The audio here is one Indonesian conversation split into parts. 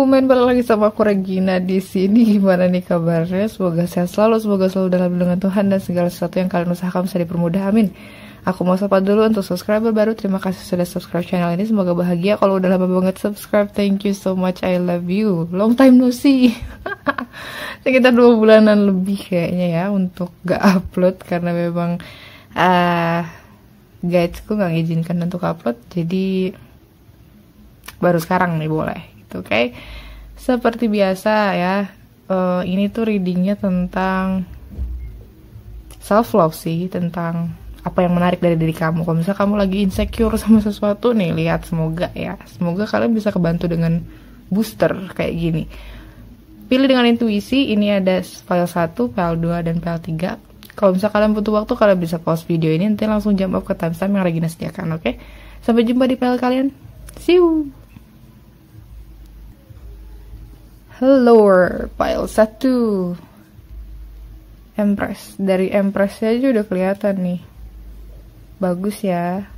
men, balik lagi sama aku Regina di sini. Gimana nih kabarnya? Semoga sehat selalu, semoga selalu dalam lindungan Tuhan dan segala sesuatu yang kalian usahakan bisa dipermudah. Amin. Aku mau sapa dulu untuk subscriber baru. Terima kasih sudah subscribe channel ini. Semoga bahagia. Kalau udah lama banget subscribe, thank you so much. I love you. Long time no see. Sekitar 2 bulanan lebih kayaknya ya untuk gak upload karena memang guidesku gak ngizinkan untuk upload. Jadi baru sekarang nih boleh. Oke, seperti biasa ya, ini tuh readingnya tentang self love sih, tentang apa yang menarik dari diri kamu. Kalau misalnya kamu lagi insecure sama sesuatu nih, lihat, semoga kalian bisa kebantu dengan booster kayak gini. Pilih dengan intuisi. Ini ada file 1, file 2, dan file 3. Kalau misalnya kalian butuh waktu, kalian bisa pause video ini, nanti langsung jump up ke timestamp yang Regina sediakan. Oke, sampai jumpa di file kalian. See you. Hello, file 1, Empress. Dari Empress aja udah kelihatan nih, bagus ya.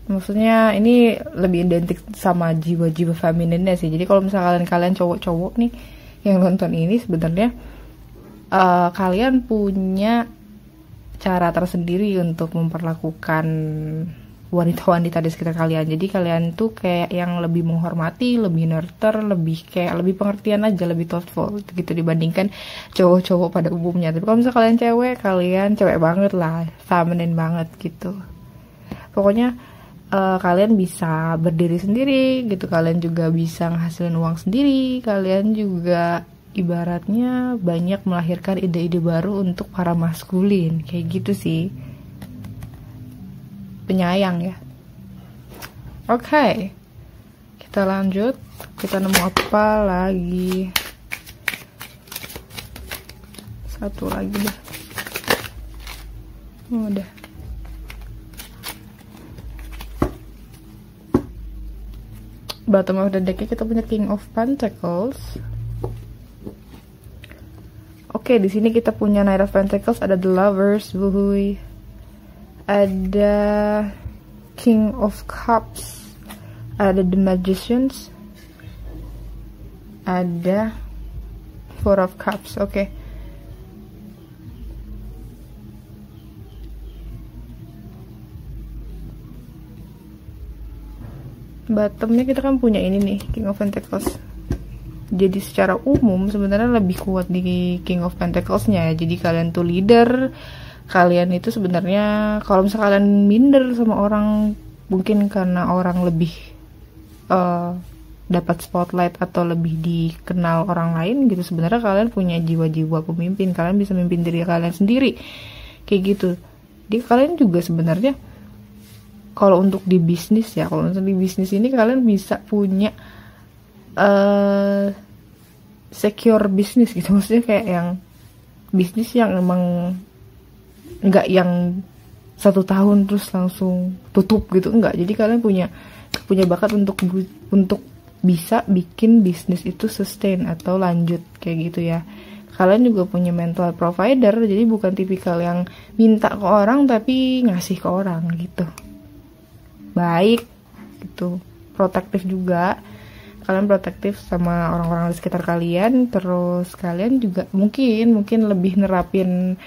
Maksudnya ini lebih identik sama jiwa-jiwa femininnya sih. Jadi kalau misalnya kalian cowok-cowok nih yang nonton ini, sebenarnya kalian punya cara tersendiri untuk memperlakukan wanita-wanita di sekitar kalian. Jadi kalian tuh kayak yang lebih menghormati, lebih nurture, lebih kayak lebih pengertian aja, lebih thoughtful gitu dibandingkan cowok-cowok pada umumnya. Tapi kalau misalnya kalian cewek banget lah, feminine banget gitu. Pokoknya kalian bisa berdiri sendiri gitu, kalian juga bisa ngehasilin uang sendiri, kalian juga ibaratnya banyak melahirkan ide-ide baru untuk para maskulin, kayak gitu sih. Penyayang ya. Oke, kita lanjut. Kita nemu apa lagi? Satu lagi deh. Udah. Bottom of the deck kita punya King of Pentacles. Oke, di sini kita punya Knight of Pentacles, ada The Lovers, wuhui. Ada King of Cups, ada The Magicians, ada Four of Cups. Oke. Bottomnya kita kan punya ini nih, King of Pentacles. Jadi secara umum sebenarnya lebih kuat di King of Pentacles-nya ya. Jadi kalian tuh leader. Kalian itu sebenarnya kalau misalnya kalian minder sama orang, mungkin karena orang lebih dapat spotlight atau lebih dikenal orang lain gitu, sebenarnya kalian punya jiwa-jiwa pemimpin. Kalian bisa memimpin diri kalian sendiri kayak gitu. Jadi kalian juga sebenarnya kalau untuk di bisnis ya, kalau untuk di bisnis ini kalian bisa punya secure bisnis gitu. Maksudnya kayak yang bisnis yang emang nggak yang 1 tahun terus langsung tutup gitu, enggak. Jadi kalian punya bakat untuk bisa bikin bisnis itu sustain atau lanjut kayak gitu ya. Kalian juga punya mental provider, jadi bukan tipikal yang minta ke orang tapi ngasih ke orang gitu. Baik gitu, protektif juga. Kalian protektif sama orang-orang di sekitar kalian. Terus kalian juga mungkin lebih nerapin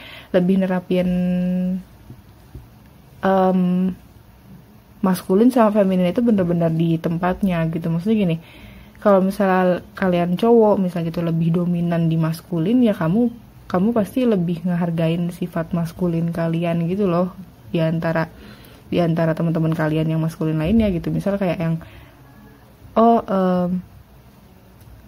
maskulin sama feminin itu bener-bener di tempatnya gitu. Maksudnya gini, kalau misalnya kalian cowok misalnya gitu lebih dominan di maskulin, ya kamu pasti lebih ngehargain sifat maskulin kalian gitu loh, di antara teman-teman kalian yang maskulin lainnya gitu. Misal kayak yang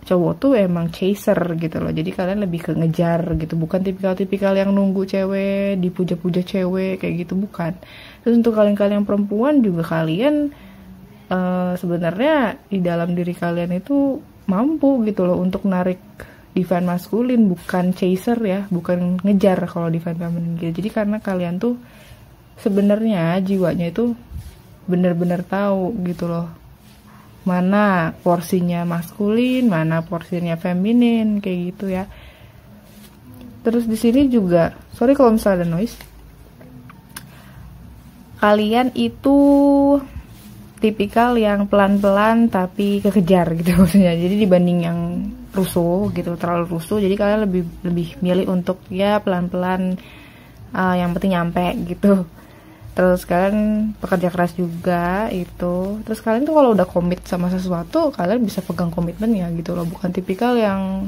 cowok tuh emang chaser gitu loh, jadi kalian lebih ke ngejar gitu, bukan tipikal yang nunggu cewek, dipuja-puja cewek kayak gitu, bukan. Terus untuk kalian perempuan juga, kalian sebenarnya di dalam diri kalian itu mampu gitu loh untuk narik divine maskulin, bukan chaser ya, bukan ngejar kalau divine feminine gitu. Jadi karena kalian tuh sebenarnya jiwanya itu bener-bener tahu gitu loh, mana porsinya maskulin, mana porsinya feminin kayak gitu ya. Terus di sini juga, sorry kalau misalnya ada noise. Kalian itu tipikal yang pelan-pelan tapi kekejar gitu maksudnya. Jadi dibanding yang rusuh gitu, terlalu rusuh, jadi kalian lebih milih untuk ya pelan-pelan, yang penting nyampe gitu. Terus kalian pekerja keras juga itu. Terus kalian tuh kalau udah komit sama sesuatu, kalian bisa pegang komitmennya gitu loh. Bukan tipikal yang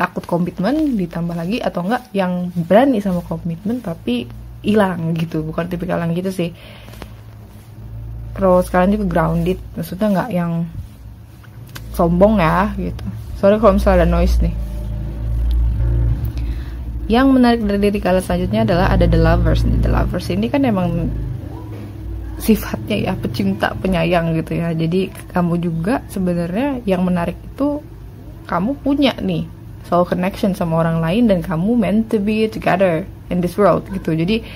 takut komitmen ditambah lagi, atau enggak yang berani sama komitmen tapi hilang gitu. Bukan tipikal yang gitu sih. Terus kalian juga grounded, maksudnya nggak yang sombong ya gitu. Sorry kalau misalnya ada noise nih. Yang menarik dari diri kalian selanjutnya adalah ada the lovers. The lovers ini kan emang sifatnya ya pecinta, penyayang gitu ya. Jadi kamu juga sebenarnya yang menarik itu kamu punya nih soul connection sama orang lain, dan kamu meant to be together in this world gitu. Jadi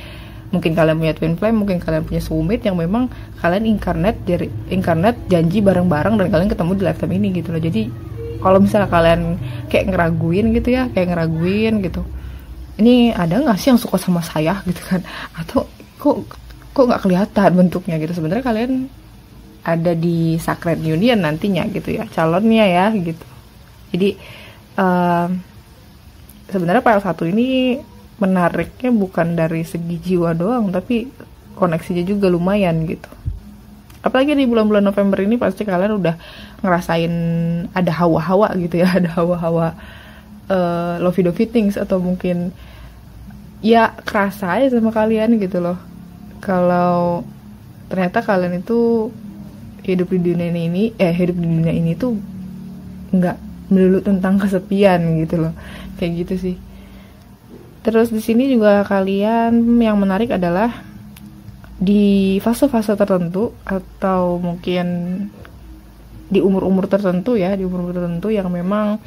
mungkin kalian punya twin flame, mungkin kalian punya soulmate yang memang kalian incarnate janji bareng-bareng dan kalian ketemu di lifetime ini gitu loh. Jadi kalau misalnya kalian kayak ngeraguin gitu, ini ada nggak sih yang suka sama saya gitu kan, atau kok nggak kelihatan bentuknya gitu, sebenarnya kalian ada di sacred union nantinya gitu ya, calonnya ya gitu. Jadi sebenarnya file 1 ini menariknya bukan dari segi jiwa doang, tapi koneksinya juga lumayan gitu. Apalagi di bulan-bulan November ini pasti kalian udah ngerasain ada hawa-hawa gitu ya, ada hawa-hawa lovey-dovey things, atau mungkin ya kerasa aja sama kalian gitu loh. Kalau ternyata kalian itu hidup di dunia ini tuh nggak melulu tentang kesepian gitu loh, kayak gitu sih. Terus di sini juga kalian yang menarik adalah di fase-fase tertentu, atau mungkin di umur-umur tertentu ya, di umur tertentu yang memang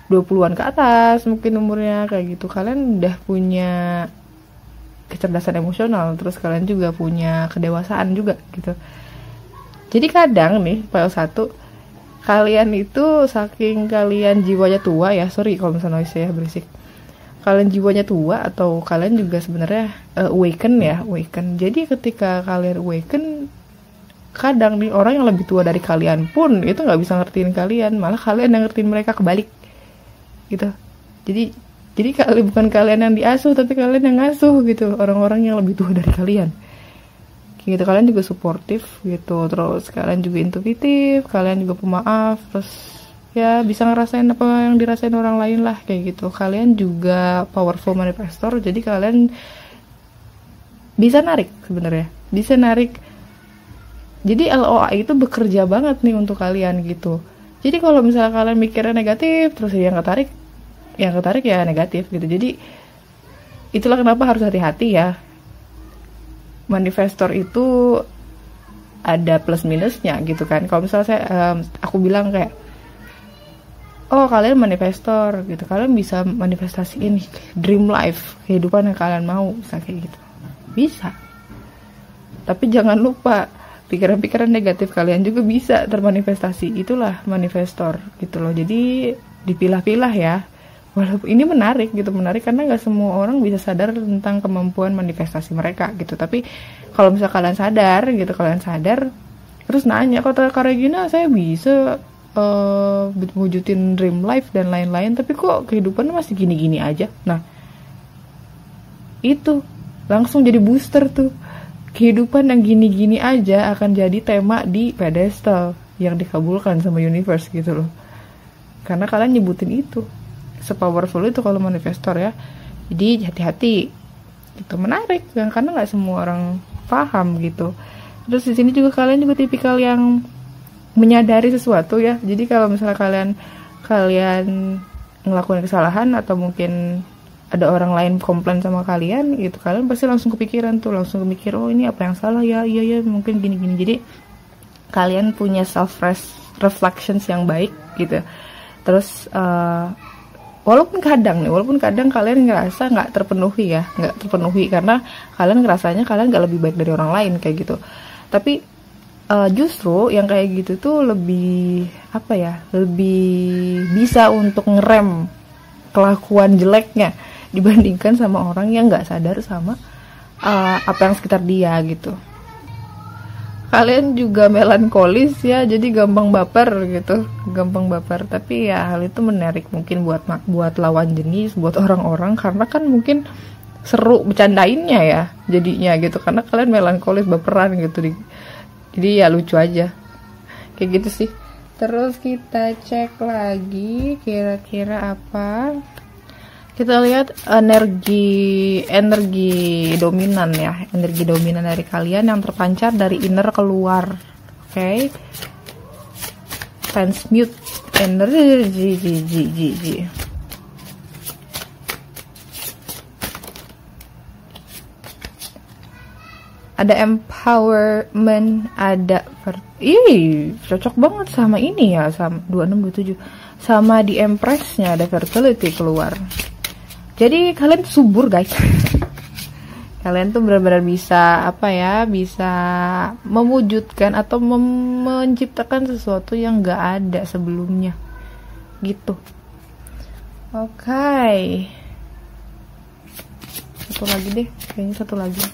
20-an ke atas mungkin umurnya kayak gitu, kalian udah punya kecerdasan emosional, terus kalian juga punya kedewasaan juga gitu. Jadi kadang nih file 1, kalian itu saking kalian jiwanya tua ya, sorry kalau misalnya noise ya berisik, kalian jiwanya tua atau kalian juga sebenarnya awaken. Jadi ketika kalian awaken, kadang nih orang yang lebih tua dari kalian pun itu nggak bisa ngertiin kalian, malah kalian yang ngertiin mereka kebalik gitu. Jadi bukan kalian yang diasuh, tapi kalian yang ngasuh gitu orang-orang yang lebih tua dari kalian gitu. Kalian juga suportif gitu, terus kalian juga intuitif, kalian juga pemaaf, terus ya bisa ngerasain apa yang dirasain orang lain lah kayak gitu. Kalian juga powerful manifestor, jadi kalian bisa narik sebenarnya, bisa narik. Jadi LOA itu bekerja banget nih untuk kalian gitu. Jadi kalau misalnya kalian mikirnya negatif, terus yang ketarik ya negatif gitu. Jadi itulah kenapa harus hati-hati ya. Manifestor itu ada plus minusnya gitu kan. Kalau misalnya aku bilang kayak, oh kalian manifestor gitu, kalian bisa manifestasiin dream life, kehidupan yang kalian mau, bisa kayak gitu, bisa. Tapi jangan lupa pikiran-pikiran negatif kalian juga bisa termanifestasi, itulah manifestor gitu loh. Jadi dipilah-pilah ya. Walaupun ini menarik karena nggak semua orang bisa sadar tentang kemampuan manifestasi mereka gitu. Tapi kalau misalnya kalian sadar terus nanya, kata Kak Regina saya bisa wujudin dream life dan lain-lain, tapi kok kehidupan masih gini-gini aja. Nah itu langsung jadi booster tuh, kehidupan yang gini-gini aja akan jadi tema di pedestal yang dikabulkan sama universe gitu loh, karena kalian nyebutin itu sepowerful itu kalau manifestor ya. Jadi hati-hati, itu menarik kan, karena nggak semua orang paham gitu. Terus di sini juga kalian juga tipikal yang menyadari sesuatu ya. Jadi kalau misalnya kalian ngelakuin kesalahan, atau mungkin ada orang lain komplain sama kalian gitu, kalian pasti langsung kepikiran tuh, langsung mikir, oh ini apa yang salah ya, iya mungkin gini-gini. Jadi kalian punya self reflections yang baik gitu. Terus walaupun kadang kalian ngerasa nggak terpenuhi karena kalian ngerasanya kalian nggak lebih baik dari orang lain kayak gitu. Tapi justru yang kayak gitu tuh lebih bisa untuk ngerem kelakuan jeleknya dibandingkan sama orang yang nggak sadar sama apa yang sekitar dia gitu. kalian juga melankolis ya, jadi gampang baper gitu, gampang baper. Tapi ya hal itu menarik mungkin buat lawan jenis, buat orang-orang, karena kan mungkin seru bercandainnya ya jadinya gitu, karena kalian melankolis baperan gitu. Jadi ya lucu aja kayak gitu sih. Terus kita cek lagi kira-kira apa. Kita lihat energi dominan ya, energi dominan dari kalian yang terpancar dari inner keluar. Oke. Transmute energi. Ada empowerment, ada cocok banget sama ini ya, sama 26 27, sama di Empress-nya ada fertility keluar. Jadi kalian subur guys. Kalian tuh benar-benar bisa bisa mewujudkan atau menciptakan sesuatu yang gak ada sebelumnya gitu. Oke. Satu lagi deh, kayaknya satu lagi.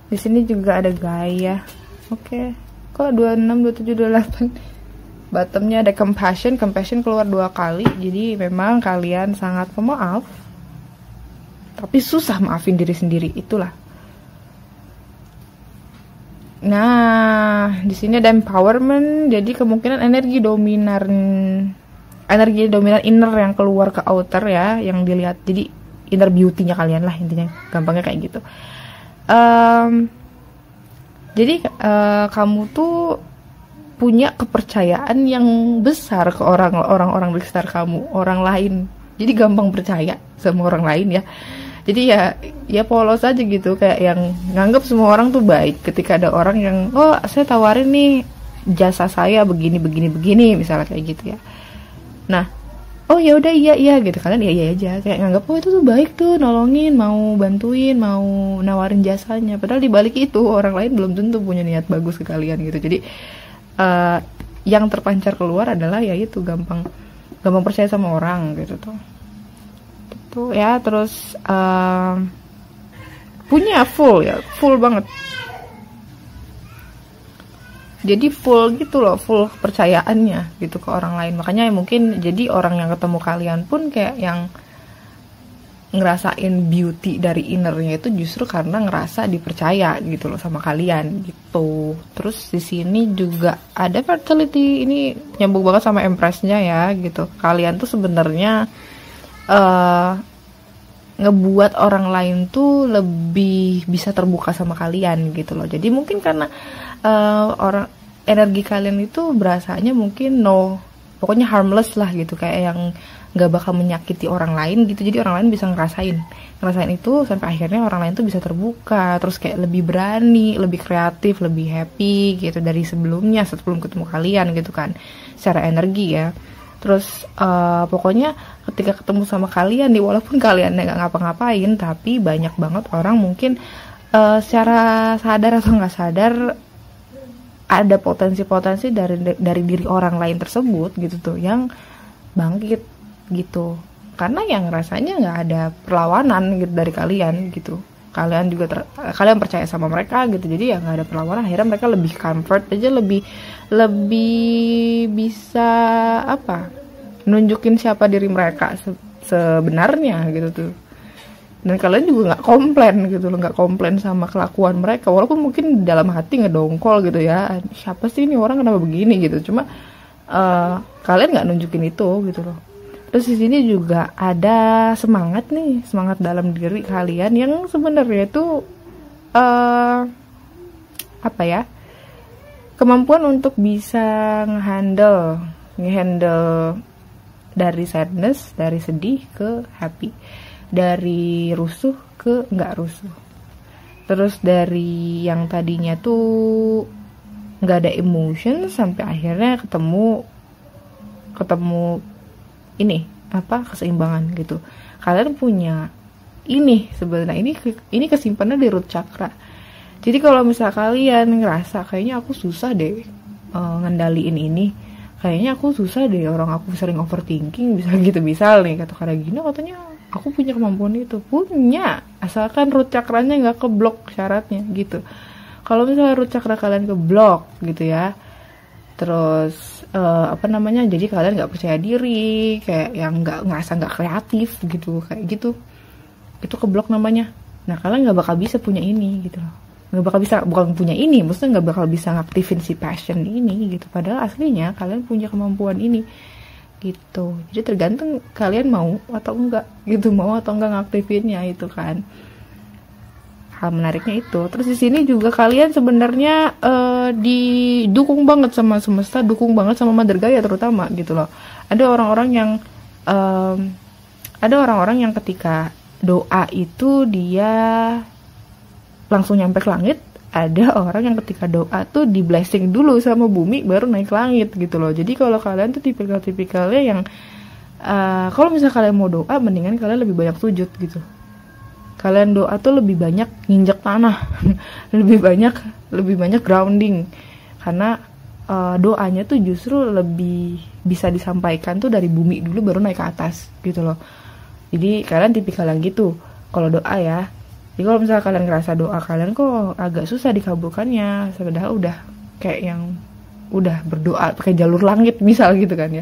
Di sini juga ada gaya. Oke. Kok 26 27 28. Bottomnya ada compassion keluar 2 kali. Jadi memang kalian sangat pemaaf, tapi susah maafin diri sendiri, itulah. Nah, di sini ada empowerment, jadi kemungkinan energi dominan inner yang keluar ke outer ya, yang dilihat. Jadi inner beauty-nya kalian lah intinya, gampangnya kayak gitu. Jadi kamu tuh punya kepercayaan yang besar ke orang-orang di sekitar kamu, orang lain. Jadi gampang percaya sama orang lain ya. Jadi ya polos aja gitu, kayak yang nganggap semua orang tuh baik. Ketika ada orang yang, oh saya tawarin nih jasa saya begini, misalnya kayak gitu ya. Nah, oh ya udah iya gitu, kalian iya aja, kayak nganggap oh itu tuh baik tuh, nolongin, mau bantuin, mau nawarin jasanya. Padahal dibalik itu orang lain belum tentu punya niat bagus ke kalian gitu. Jadi yang terpancar keluar adalah ya itu gampang percaya sama orang gitu tuh. Itu ya, terus punya full banget. Jadi full gitu loh, full kepercayaannya gitu ke orang lain. Makanya mungkin jadi orang yang ketemu kalian pun kayak yang ngerasain beauty dari innernya itu justru karena ngerasa dipercaya gitu loh sama kalian gitu. Terus di sini juga ada fertility, ini nyambung banget sama Empress-nya ya gitu. Kalian tuh sebenarnya ngebuat orang lain tuh lebih bisa terbuka sama kalian gitu loh. Jadi mungkin karena energi kalian itu berasanya mungkin pokoknya harmless lah gitu, kayak yang nggak bakal menyakiti orang lain gitu. Jadi orang lain bisa ngerasain itu sampai akhirnya orang lain tuh bisa terbuka, terus kayak lebih berani, lebih kreatif, lebih happy gitu dari sebelum ketemu kalian gitu kan, secara energi ya. Terus pokoknya ketika ketemu sama kalian nih, walaupun kalian nggak ngapa-ngapain, tapi banyak banget orang mungkin secara sadar atau nggak sadar ada potensi-potensi dari diri orang lain tersebut gitu tuh yang bangkit gitu, karena yang rasanya nggak ada perlawanan gitu dari kalian gitu. Kalian juga kalian percaya sama mereka gitu, jadi ya nggak ada perlawanan. Akhirnya mereka lebih comfort aja, lebih bisa nunjukin siapa diri mereka sebenarnya gitu tuh. Dan kalian juga nggak komplain sama kelakuan mereka, walaupun mungkin dalam hati ngedongkol gitu ya, siapa sih ini orang, kenapa begini gitu. Cuma kalian nggak nunjukin itu gitu loh. Terus di sini juga ada semangat dalam diri kalian yang sebenarnya itu kemampuan untuk bisa ngehandle dari sadness, dari sedih ke happy, dari rusuh ke nggak rusuh. Terus dari yang tadinya tuh nggak ada emotion sampai akhirnya ketemu ini keseimbangan gitu. Kalian punya ini sebenarnya ini kesimpannya di root chakra. Jadi kalau misal kalian ngerasa kayaknya aku susah deh ngendaliin ini, kayaknya aku susah deh, orang aku sering overthinking, misal nih kata gini, katanya aku punya kemampuan itu, punya, asalkan root chakranya nggak keblok syaratnya gitu. Kalau misalnya root chakra kalian keblok gitu ya, terus jadi kalian nggak percaya diri, kayak yang nggak kreatif gitu, kayak gitu, itu keblok namanya. Nah kalian nggak bakal bisa punya ini gitu loh, nggak bakal bisa, bukan punya ini, maksudnya nggak bakal bisa ngaktifin si passion ini gitu, padahal aslinya kalian punya kemampuan ini gitu. Jadi tergantung kalian mau atau enggak gitu, mau atau enggak ngaktifinnya itu kan. Hal menariknya itu. Terus di sini juga kalian sebenarnya didukung banget sama semesta, dukung banget sama Mother Gaia terutama gitu loh. Ada orang-orang yang ketika doa itu dia langsung nyampe ke langit. Ada orang yang ketika doa tuh di blessing dulu sama bumi baru naik ke langit gitu loh. Jadi kalau kalian tuh tipikal-tipikalnya yang kalau misalnya kalian mau doa, mendingan kalian lebih banyak sujud gitu. Kalian doa tuh lebih banyak nginjek tanah, lebih banyak grounding, karena doanya tuh justru lebih bisa disampaikan tuh dari bumi dulu baru naik ke atas gitu loh. Jadi kalian tipikal yang gitu kalau doa ya. Jadi kalau misalnya kalian ngerasa doa kalian kok agak susah dikabulkannya, padahal udah kayak yang udah berdoa pakai jalur langit misal gitu kan ya,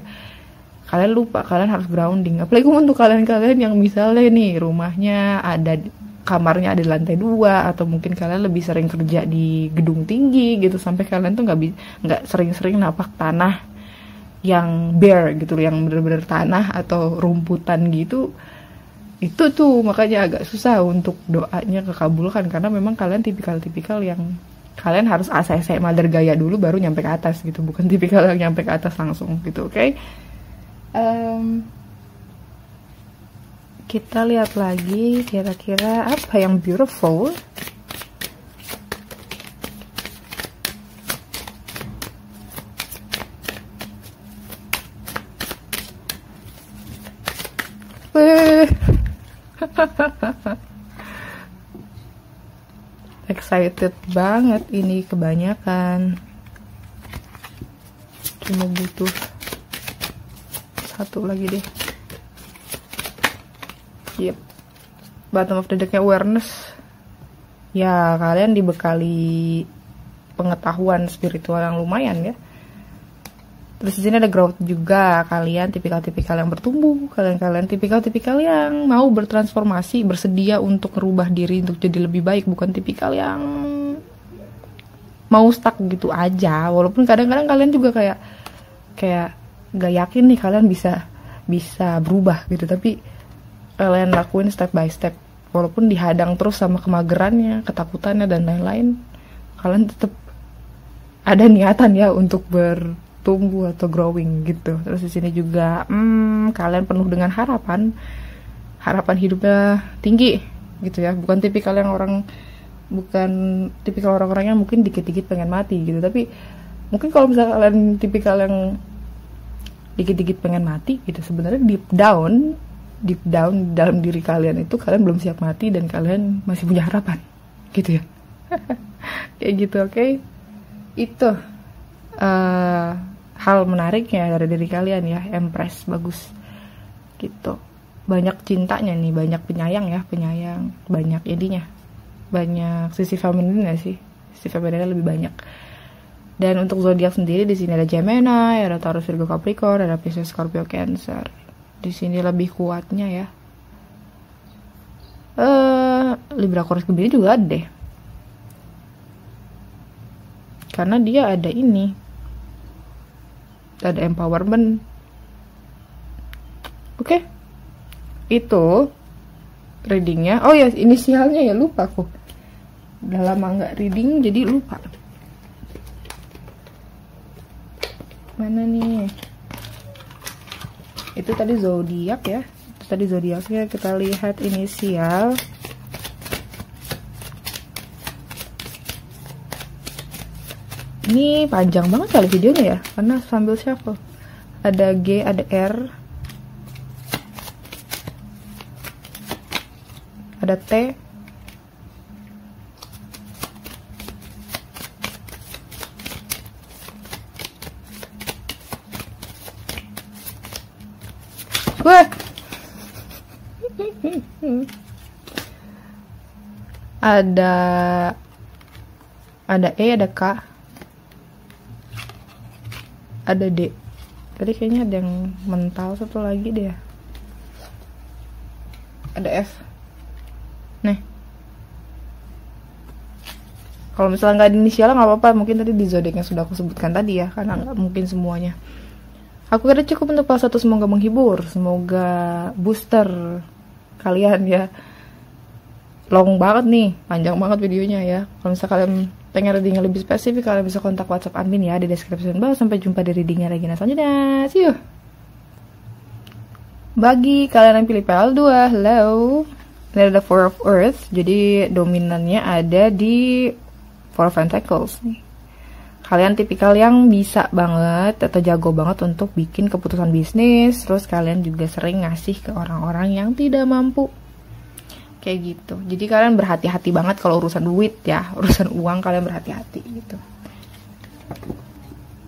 kalian lupa, kalian harus grounding. Apalagi untuk kalian yang misalnya nih rumahnya ada, kamarnya ada di lantai 2, atau mungkin kalian lebih sering kerja di gedung tinggi gitu, sampai kalian tuh nggak sering-sering napak tanah yang bare gitu, yang bener-bener tanah atau rumputan gitu. Itu tuh makanya agak susah untuk doanya kekabulkan, karena memang kalian tipikal yang kalian harus ACC Mother Gaia dulu baru nyampe ke atas gitu, bukan tipikal yang nyampe ke atas langsung gitu. Oke? Kita lihat lagi kira-kira apa yang beautiful. Excited banget ini, kebanyakan. Cuma butuh satu lagi deh. Yep. Bottom of the deck-nya awareness. Ya, kalian dibekali pengetahuan spiritual yang lumayan ya. Terus di sini ada growth juga. Kalian tipikal-tipikal yang bertumbuh, kalian tipikal-tipikal yang mau bertransformasi, bersedia untuk merubah diri untuk jadi lebih baik, bukan tipikal yang mau stuck gitu aja. Walaupun kadang-kadang kalian juga kayak gak yakin nih kalian bisa berubah gitu, tapi kalian lakuin step by step, walaupun dihadang terus sama kemagerannya, ketakutannya dan lain-lain, kalian tetap ada niatan ya untuk bertumbuh atau growing gitu. Terus di sini juga kalian penuh dengan harapan hidupnya tinggi gitu ya, bukan tipikal orang-orang yang mungkin dikit-dikit pengen mati gitu. Tapi mungkin kalau misalnya kalian tipikal yang dikit-dikit pengen mati gitu, sebenarnya deep down dalam diri kalian itu kalian belum siap mati dan kalian masih punya harapan gitu ya. Kayak gitu. Oke? Itu hal menariknya dari diri kalian ya, Empress, bagus gitu. Banyak cintanya nih, banyak penyayang, banyak ininya, banyak sisi femininnya sih, sisi femininnya lebih banyak. Dan untuk zodiak sendiri di sini ada Gemini, ada Taurus, Virgo, Capricorn, ada Pisces, Scorpio, Cancer. Di sini lebih kuatnya ya. Libra, Aquarius, Gemini juga ada deh. Karena dia ada ini. Ada empowerment. Oke. Itu readingnya. Oh ya, inisialnya ya, lupa aku. Udah lama nggak reading jadi lupa. Mana nih? Itu tadi zodiak ya. Itu tadi zodiaknya, kita lihat inisial. Ini panjang banget kali videonya ya, karena sambil shuffle. Ada G, ada R, ada T, wah, ada Ada E, ada K, ada D. Tadi kayaknya ada yang mental satu lagi deh. Ada F. Nih. Kalau misalnya nggak ada inisial nggak apa-apa, mungkin tadi di zodiak yang sudah aku sebutkan tadi ya, karena nggak mungkin semuanya. Aku kira cukup untuk part 1, semoga menghibur, semoga booster kalian ya. Long banget nih, panjang banget videonya ya. Kalau misalnya kalian pengen reading lebih spesifik, kalian bisa kontak WhatsApp admin ya di deskripsi bawah. Sampai jumpa di readingnya Regina selanjutnya. See you. Bagi kalian yang pilih PL2, hello. Ini ada Four of Earth, jadi dominannya ada di Four of Pentacles nih. Kalian tipikal yang bisa banget atau jago banget untuk bikin keputusan bisnis. Terus kalian juga sering ngasih ke orang-orang yang tidak mampu. Kayak gitu. Jadi kalian berhati-hati banget kalau urusan duit ya. Urusan uang kalian berhati-hati gitu.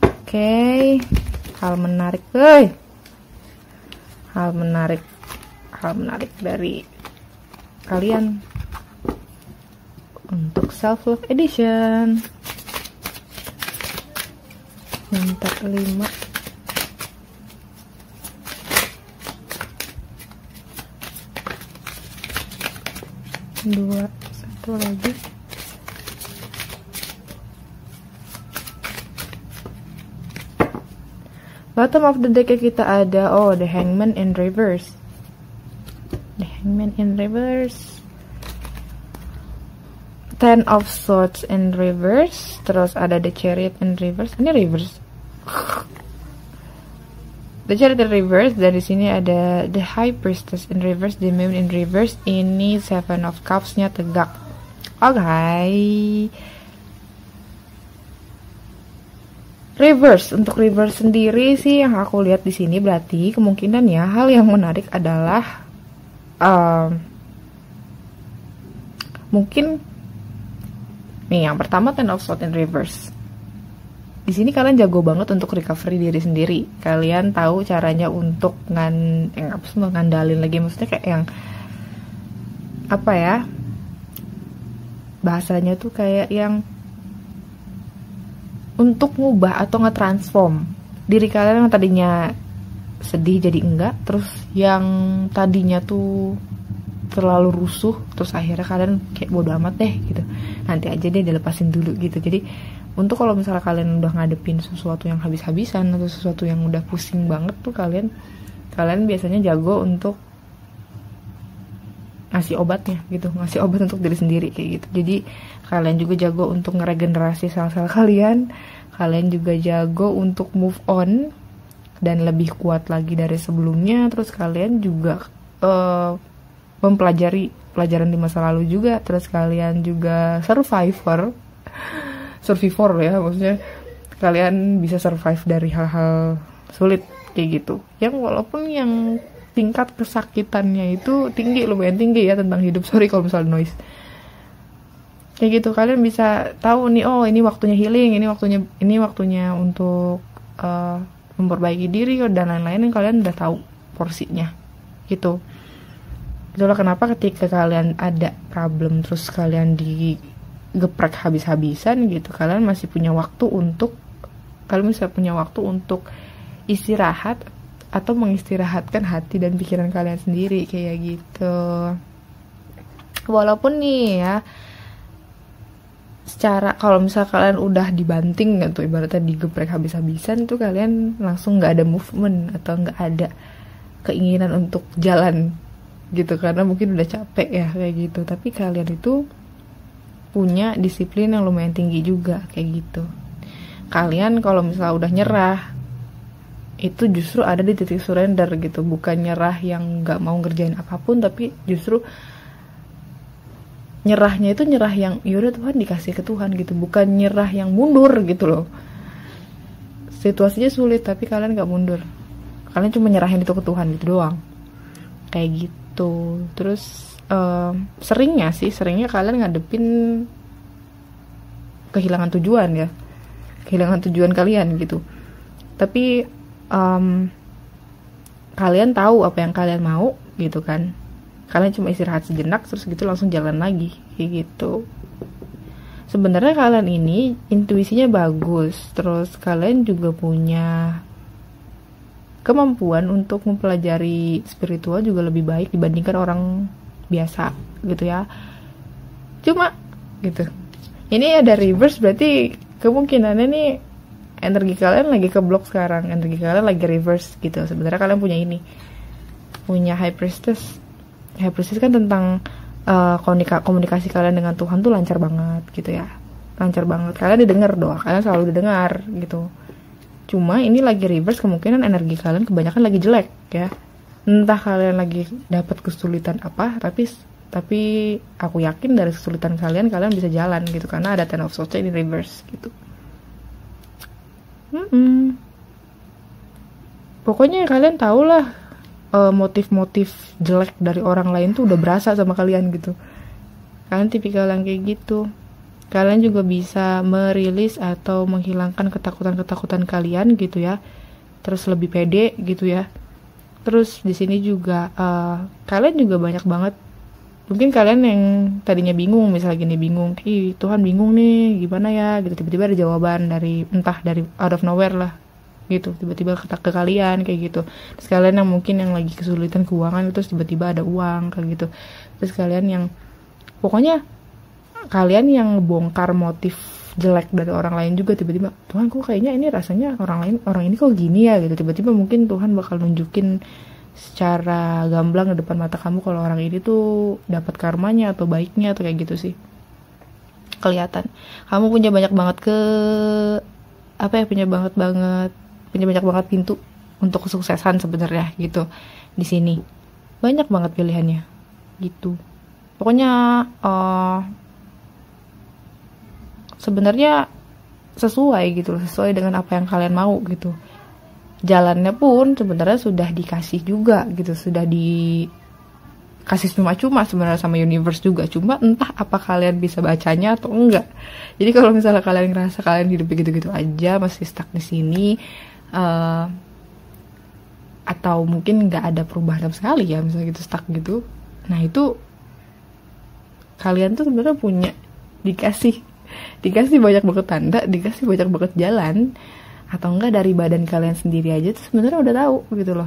Oke. Hal menarik. Hal menarik dari kalian untuk self love edition. Minta 5. Dua, satu lagi. Bottom of the deck kita ada the Hangman in reverse. The Hangman in reverse. Ten of Swords in reverse. Terus ada the Chariot in reverse. Ini reverse. The Chariot in reverse. Dari sini ada the High Priestess in reverse, the Moon in reverse. Ini Seven of Cups-nya tegak. Okay. Reverse, untuk reverse sendiri sih yang aku lihat di sini berarti kemungkinan ya hal yang menarik adalah mungkin nih yang pertama Ten of Swords in reverse. Di sini kalian jago banget untuk recovery diri sendiri. Kalian tahu caranya untuk ngandalin lagi, maksudnya kayak yang apa ya? Bahasanya tuh kayak yang untuk ngubah atau nge-transform diri kalian yang tadinya sedih jadi enggak, terus yang tadinya tuh terlalu rusuh, terus akhirnya kalian kayak bodo amat deh gitu, nanti aja deh dilepasin dulu gitu. Jadi untuk kalau misalnya kalian udah ngadepin sesuatu yang habis-habisan atau sesuatu yang udah pusing banget tuh, kalian biasanya jago untuk ngasih obatnya gitu, ngasih obat untuk diri sendiri kayak gitu. Jadi kalian juga jago untuk ngeregenerasi sel-sel kalian juga jago untuk move on dan lebih kuat lagi dari sebelumnya. Terus kalian juga mempelajari pelajaran di masa lalu juga. Terus kalian juga survivor ya, maksudnya kalian bisa survive dari hal-hal sulit kayak gitu, yang walaupun yang tingkat kesakitannya itu lumayan tinggi ya tentang hidup. Sorry kalau misalnya noise kayak gitu. Kalian bisa tahu nih, oh ini waktunya healing, ini waktunya untuk memperbaiki diri dan lain-lain, yang kalian udah tahu porsinya gitu. Itulah kenapa ketika kalian ada problem terus kalian digeprek habis-habisan gitu, kalian masih punya waktu untuk istirahat atau mengistirahatkan hati dan pikiran kalian sendiri kayak gitu. Walaupun nih ya, secara kalau misalnya kalian udah dibanting gitu, ibaratnya digeprek habis-habisan tuh, kalian langsung nggak ada movement atau nggak ada keinginan untuk jalan gitu, karena mungkin udah capek ya kayak gitu. Tapi kalian itu punya disiplin yang lumayan tinggi juga kayak gitu. Kalian kalau misalnya udah nyerah itu justru ada di titik surrender gitu, bukan nyerah yang nggak mau ngerjain apapun, tapi justru nyerahnya itu nyerah yang yaudah Tuhan, dikasih ke Tuhan gitu, bukan nyerah yang mundur gitu loh. Situasinya sulit tapi kalian nggak mundur, kalian cuma nyerahin itu ke Tuhan gitu doang kayak gitu. Terus seringnya kalian ngadepin kehilangan tujuan kalian gitu, tapi kalian tahu apa yang kalian mau gitu kan. Kalian cuma istirahat sejenak terus gitu langsung jalan lagi kayak gitu. sebenarnya kalian ini intuisinya bagus, terus kalian juga punya kemampuan untuk mempelajari spiritual juga lebih baik dibandingkan orang biasa gitu ya. Cuma gitu, ini ada reverse, berarti kemungkinannya nih energi kalian lagi keblok sekarang, energi kalian lagi reverse gitu. Sebenarnya kalian punya high priestess. High priestess kan tentang komunikasi kalian dengan Tuhan tuh lancar banget gitu ya, lancar banget. Kalian didengar, doa kalian selalu didengar gitu. Cuma ini lagi reverse, kemungkinan energi kalian kebanyakan lagi jelek ya. Entah kalian lagi dapat kesulitan apa, tapi aku yakin dari kesulitan kalian bisa jalan gitu, karena ada Ten of Swords ini reverse gitu. Pokoknya kalian tau lah, motif-motif jelek dari orang lain tuh udah berasa sama kalian gitu. Kalian tipikal yang kayak gitu. Kalian juga bisa merilis atau menghilangkan ketakutan-ketakutan kalian gitu ya. Terus lebih pede gitu ya. Terus di sini juga kalian juga banyak banget. Mungkin kalian yang tadinya bingung, misalnya gini, bingung, ih Tuhan bingung nih, gimana ya gitu. Tiba-tiba ada jawaban dari out of nowhere lah gitu, tiba-tiba ke kalian kayak gitu. Terus kalian yang mungkin yang lagi kesulitan keuangan, terus tiba-tiba ada uang kayak gitu. Terus kalian yang pokoknya kalian yang bongkar motif jelek dari orang lain juga, tiba-tiba Tuhan kok kayaknya ini rasanya orang ini kok gini ya gitu. Tiba-tiba mungkin Tuhan bakal nunjukin secara gamblang di depan mata kamu kalau orang ini tuh dapat karmanya atau baiknya atau kayak gitu sih. Kelihatan kamu punya banyak banget punya banyak banget pintu untuk kesuksesan sebenarnya gitu. Di sini banyak banget pilihannya gitu. Pokoknya sebenarnya sesuai dengan apa yang kalian mau gitu. Jalannya pun sebenarnya sudah dikasih juga gitu, sudah dikasih cuma-cuma sebenarnya sama universe juga. Cuma entah apa kalian bisa bacanya atau enggak. Jadi kalau misalnya kalian ngerasa kalian hidup gitu-gitu aja, masih stuck di sini, atau mungkin nggak ada perubahan sama sekali ya, misalnya gitu stuck gitu, nah itu kalian tuh sebenarnya punya dikasih banyak banget tanda, dikasih banyak banget jalan, atau enggak dari badan kalian sendiri aja tuh sebenarnya udah tahu gitu loh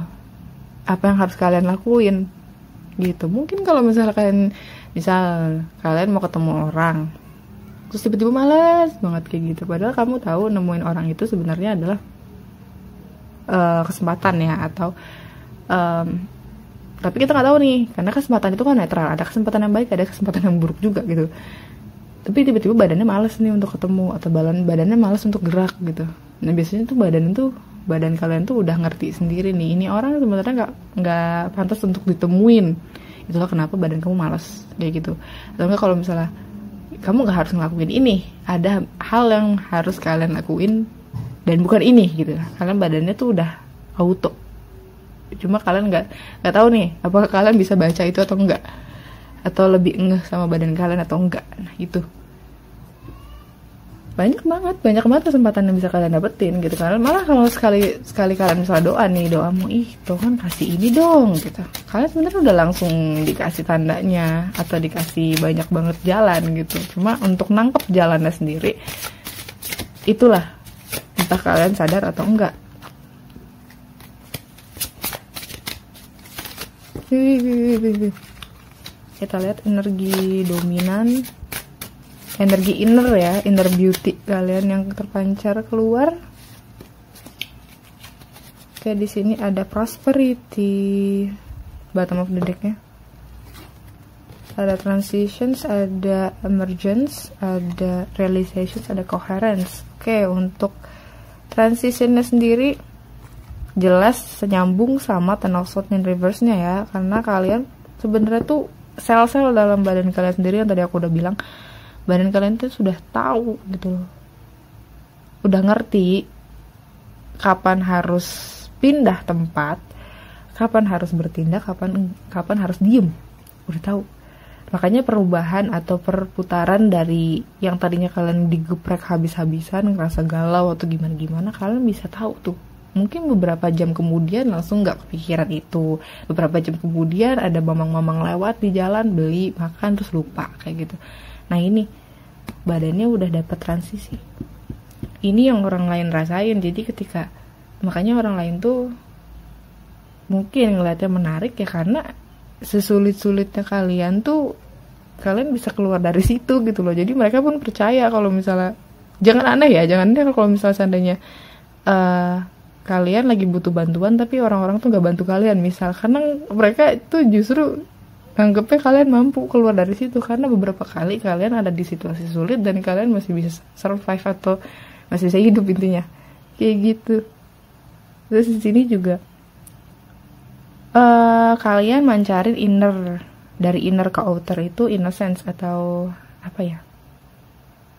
apa yang harus kalian lakuin gitu. Mungkin kalau misalnya kalian mau ketemu orang terus tiba-tiba malas banget kayak gitu, padahal kamu tahu nemuin orang itu sebenarnya adalah kesempatan ya, atau tapi kita nggak tahu nih, karena kesempatan itu kan netral, ada kesempatan yang baik, ada kesempatan yang buruk juga gitu. Tapi tiba-tiba badannya malas nih untuk ketemu, atau badannya malas untuk gerak gitu. Nah biasanya tuh badan kalian tuh udah ngerti sendiri nih, ini orang sebenarnya nggak pantas untuk ditemuin. Itulah kenapa badan kamu malas kayak gitu. Atau enggak kalau misalnya kamu nggak harus ngelakuin ini, ada hal yang harus kalian lakuin dan bukan ini gitu. Kalian badannya tuh udah auto, cuma kalian nggak tahu nih apakah kalian bisa baca itu atau enggak, atau lebih ngeh sama badan kalian atau enggak. Nah itu banyak banget kesempatan yang bisa kalian dapetin gitu. Kalian malah kalau sekali kalian misalnya doa ih Tuhan kasih ini dong gitu, kalian sebenarnya udah langsung dikasih tandanya atau dikasih banyak banget jalan gitu. Cuma untuk nangkep jalannya sendiri, itulah entah kalian sadar atau enggak. Kita lihat energi dominan, energi inner ya, inner beauty kalian yang terpancar keluar. Oke, di sini ada prosperity, bottom of the deck-nya. Ada transitions, ada emergence, ada realizations, ada coherence. Oke, untuk transitionnya sendiri jelas senyambung sama Ten of Swords in reverse-nya ya, karena kalian sebenarnya tuh sel-sel dalam badan kalian sendiri yang tadi aku udah bilang, badan kalian tuh sudah tahu gitu loh, udah ngerti kapan harus pindah tempat, kapan harus bertindak, kapan harus diem, udah tahu. Makanya perubahan atau perputaran dari yang tadinya kalian digeprek habis-habisan, ngerasa galau atau gimana-gimana, kalian bisa tahu tuh. Mungkin beberapa jam kemudian langsung gak kepikiran itu. Beberapa jam kemudian ada mamang-mamang lewat di jalan, beli, makan, terus lupa kayak gitu. Nah ini badannya udah dapat transisi. Ini yang orang lain rasain, jadi ketika makanya orang lain tuh mungkin ngeliatnya menarik ya, karena sesulit-sulitnya kalian tuh kalian bisa keluar dari situ gitu loh. Jadi mereka pun percaya kalau misalnya, jangan aneh ya, jangan aneh kalau misalnya seandainya kalian lagi butuh bantuan tapi orang-orang tuh gak bantu kalian misal, karena mereka itu justru anggapnya kalian mampu keluar dari situ, karena beberapa kali kalian ada di situasi sulit dan kalian masih bisa survive atau masih bisa hidup, intinya kayak gitu. Terus di sini juga kalian mancarin inner, dari inner ke outer itu innocence atau apa ya,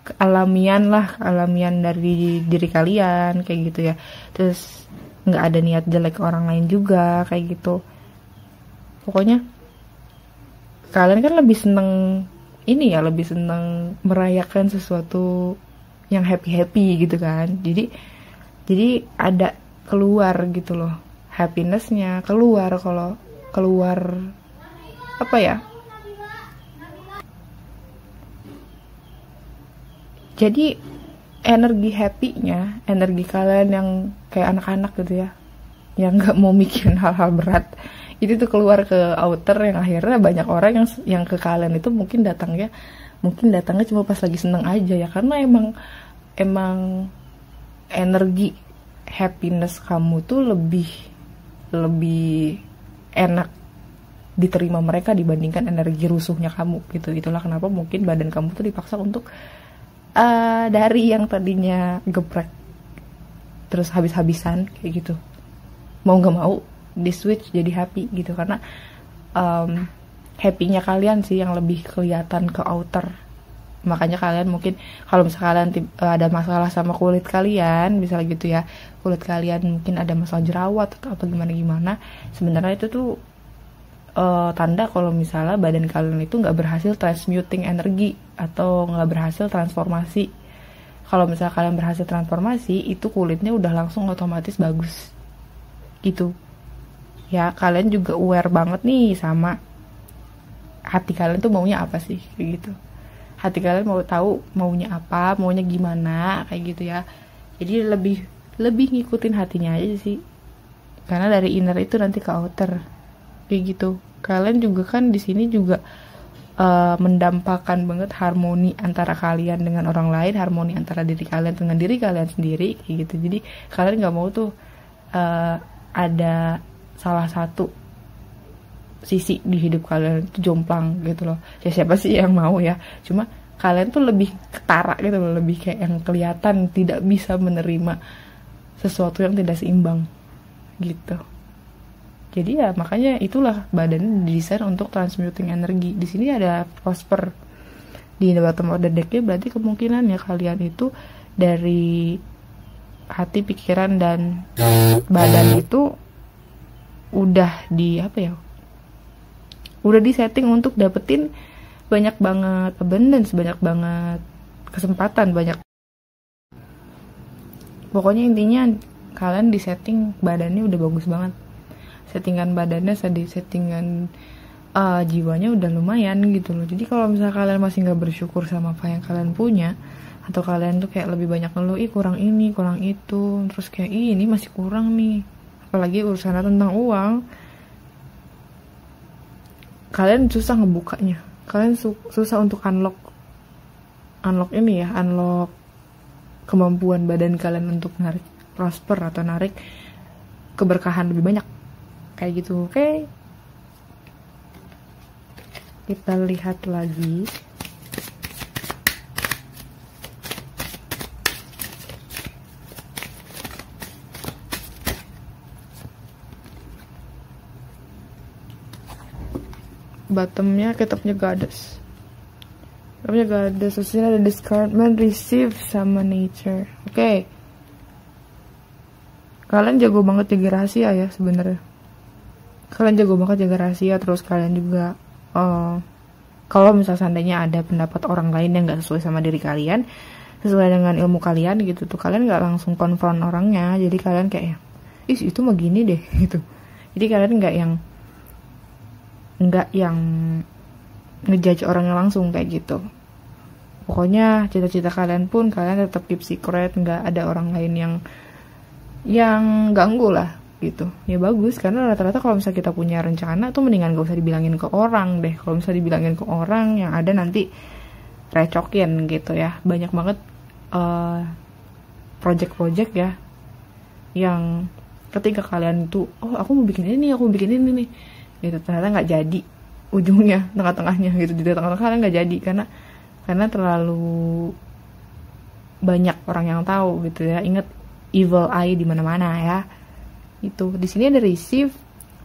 kealamian lah, kealamian dari diri kalian kayak gitu ya. Terus nggak ada niat jelek ke orang lain juga kayak gitu. Pokoknya kalian kan lebih seneng ini ya, lebih seneng merayakan sesuatu yang happy gitu kan. Jadi ada keluar gitu loh, happinessnya keluar. Kalau keluar apa ya, jadi energi happy-nya, energi kalian yang kayak anak-anak gitu ya, yang nggak mau mikirin hal-hal berat, itu tuh keluar ke outer, yang akhirnya banyak orang yang ke kalian itu mungkin datangnya cuma pas lagi seneng aja ya, karena emang energi happiness kamu tuh lebih enak diterima mereka dibandingkan energi rusuhnya kamu gitu. Itulah kenapa mungkin badan kamu tuh dipaksa untuk dari yang tadinya geprek terus habis-habisan kayak gitu, mau nggak mau di switch jadi happy gitu, karena happy-nya kalian sih yang lebih kelihatan ke outer. Makanya kalian mungkin kalau misalnya kalian ada masalah sama kulit kalian, misalnya gitu ya, kulit kalian mungkin ada masalah jerawat atau apa gimana, sebenarnya itu tuh tanda kalau misalnya badan kalian itu nggak berhasil transmuting energi atau nggak berhasil transformasi. Kalau misalnya kalian berhasil transformasi, itu kulitnya udah langsung otomatis bagus gitu ya. Kalian juga aware banget nih sama hati kalian tuh maunya apa sih kayak gitu. Hati kalian mau tahu maunya apa, maunya gimana kayak gitu ya. Jadi lebih ngikutin hatinya aja sih, karena dari inner itu nanti ke outer kayak gitu. Kalian juga kan di sini juga mendampakkan banget harmoni antara kalian dengan orang lain, harmoni antara diri kalian dengan diri kalian sendiri kayak gitu. Jadi kalian nggak mau tuh ada salah satu sisi di hidup kalian itu jomplang gitu loh. Ya siapa sih yang mau ya, cuma kalian tuh lebih ketara gitu loh, lebih kayak yang kelihatan tidak bisa menerima sesuatu yang tidak seimbang gitu. Jadi ya makanya itulah badan didesain untuk transmuting energi. Di sini ada prosper di bottom of the deck-nya, berarti kemungkinannya kalian itu dari hati, pikiran dan badan itu udah di apa ya? Udah di setting untuk dapetin banyak banget abundance, banyak banget kesempatan, banyak. Pokoknya intinya kalian di setting badannya udah bagus banget. Settingan badannya, settingan jiwanya udah lumayan gitu loh. Jadi kalau misalnya kalian masih nggak bersyukur sama apa yang kalian punya, atau kalian tuh kayak lebih banyak ngeluh, kurang ini, kurang itu, terus kayak ini masih kurang nih, apalagi urusannya tentang uang, kalian susah ngebukanya, kalian susah untuk unlock ini ya, unlock kemampuan badan kalian untuk narik prosper atau narik keberkahan lebih banyak kayak gitu. Oke, kita lihat lagi. Bottomnya kitabnya goddess. Kitabnya goddess, terusnya ada discernment, receive sama nature. Oke. Kalian jago banget jaga rahasia ya sebenarnya. Kalian jago banget jaga rahasia, terus kalian juga kalau misalnya seandainya ada pendapat orang lain yang gak sesuai sama diri kalian, sesuai dengan ilmu kalian gitu tuh, kalian gak langsung konfront orangnya. Jadi kalian kayak, itu mah gini deh gitu. Jadi kalian gak yang ngejudge orangnya langsung kayak gitu. pokoknya cita-cita kalian pun kalian tetap keep secret, nggak ada orang lain yang ganggu lah gitu. Ya bagus, karena rata-rata kalau misalnya kita punya rencana tuh mendingan gak usah dibilangin ke orang deh. Kalau misalnya dibilangin ke orang, yang ada nanti recokin gitu ya. Banyak banget project-project ya yang ketika kalian tuh, oh aku mau bikin ini nih gitu, ternyata nggak jadi ujungnya, tengah-tengahnya gitu, di tengah-tengah kalian nggak jadi karena terlalu banyak orang yang tahu gitu ya. Ingat, evil eye di mana-mana ya. Itu di sini ada receive,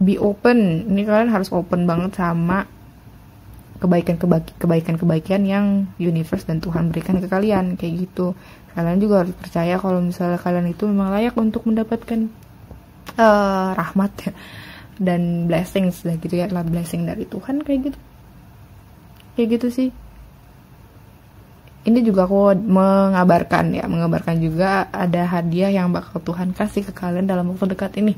be open. Ini kalian harus open banget sama kebaikan yang universe dan Tuhan berikan ke kalian, kayak gitu. Kalian juga harus percaya kalau misalnya kalian itu memang layak untuk mendapatkan rahmat ya, dan blessings lah gitu ya, lah blessing dari Tuhan, kayak gitu sih. Ini juga aku mengabarkan juga ada hadiah yang bakal Tuhan kasih ke kalian dalam waktu dekat ini